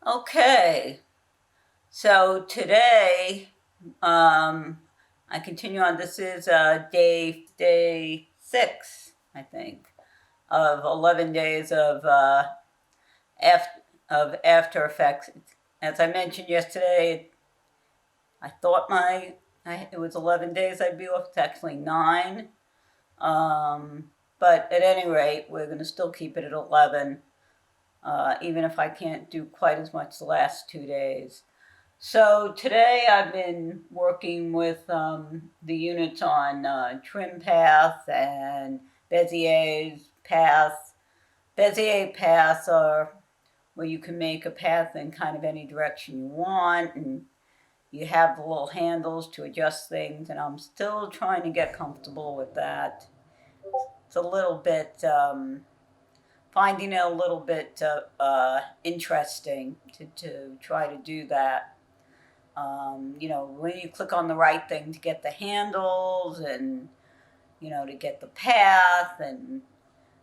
Okay, so today I continue on. This is day 6, I think, of 11 days of After Effects. As I mentioned yesterday, I thought it was 11 days I'd be off. It's actually 9. But at any rate, we're going to still keep it at 11, even if I can't do quite as much the last 2 days. So today I've been working with the units on trim path and Bezier's path. Bezier paths are where you can make a path in kind of any direction you want, and you have the little handles to adjust things, and I'm still trying to get comfortable with that. It's a little bit, finding it a little bit interesting to try to do that. When you click on the right thing to get the handles and, to get the path. And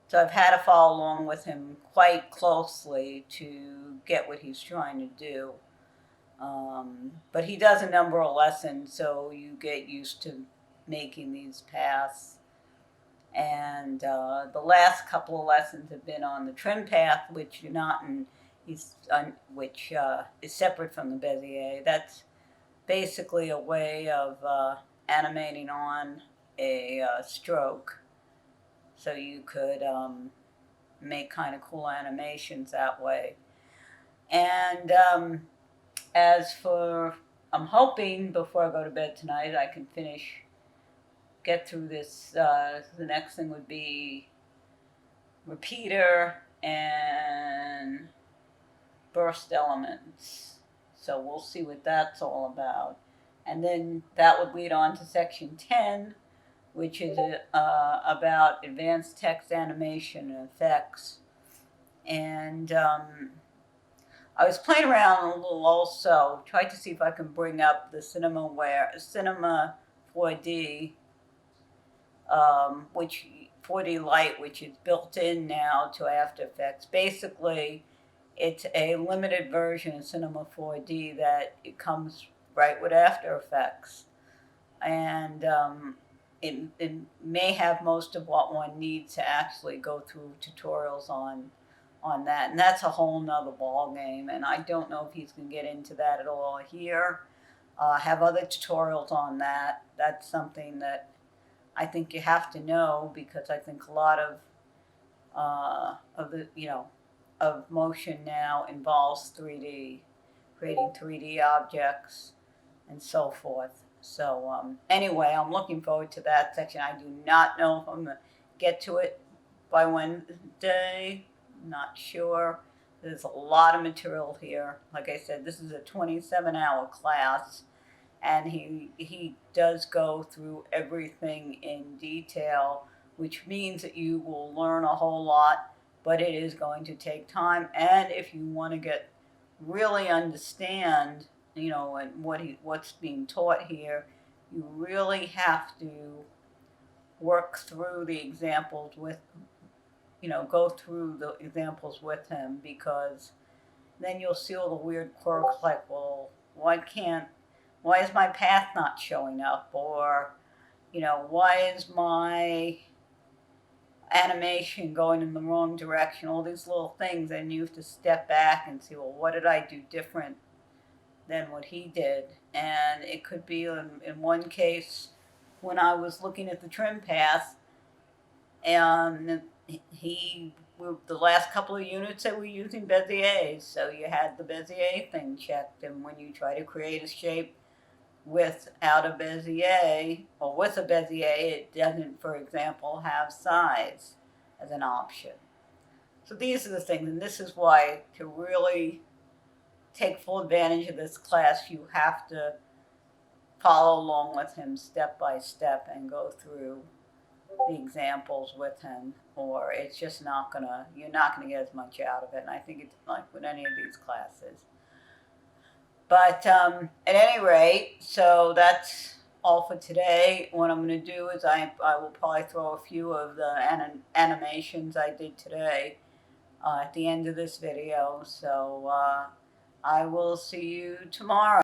so I've had to follow along with him quite closely to get what he's trying to do. But he does a number of lessons, so you get used to making these paths. And the last couple of lessons have been on the trim path, which you're not in, which is separate from the Bezier. That's basically a way of animating on a stroke, so you could make kind of cool animations that way. And as for, I'm hoping before I go to bed tonight I can get through this. The next thing would be repeater and burst elements. So we'll see what that's all about. And then that would lead on to section 10, which is about advanced text animation and effects. And I was playing around a little also, tried to see if I can bring up the Cinema 4D, which 4D Lite, which is built in now to After Effects. Basically, it's a limited version of Cinema 4D that it comes right with After Effects. And it may have most of what one needs to actually go through tutorials on that. And that's a whole nother ball game. And I don't know if he's going to get into that at all here. Have other tutorials on that. That's something that I think you have to know, because I think a lot of motion now involves 3D, creating 3D objects and so forth. So anyway, I'm looking forward to that section. I do not know if I'm going to get to it by Wednesday. Not sure. There's a lot of material here. Like I said, this is a 27-hour class, and he does go through everything in detail, which means that you will learn a whole lot, but it is going to take time. And if you want to really understand, and what's being taught here, you really have to work through the examples go through the examples with him, because then you'll see all the weird quirks, like, well, why is my path not showing up? Or, why is my animation going in the wrong direction? All these little things, and you have to step back and see, well, what did I do different than what he did? And it could be in one case, when I was looking at the trim path, and the last couple of units that were using Bezier, so you had the Bezier thing checked, and when you try to create a shape without a Bezier, or with a Bezier, it doesn't, for example, have size as an option. So these are the things, and this is why, to really take full advantage of this class, you have to follow along with him step by step and go through the examples with him, or it's just you're not gonna get as much out of it. And I think it's like with any of these classes. But at any rate, so that's all for today. What I'm going to do is I will probably throw a few of the animations I did today at the end of this video. So I will see you tomorrow.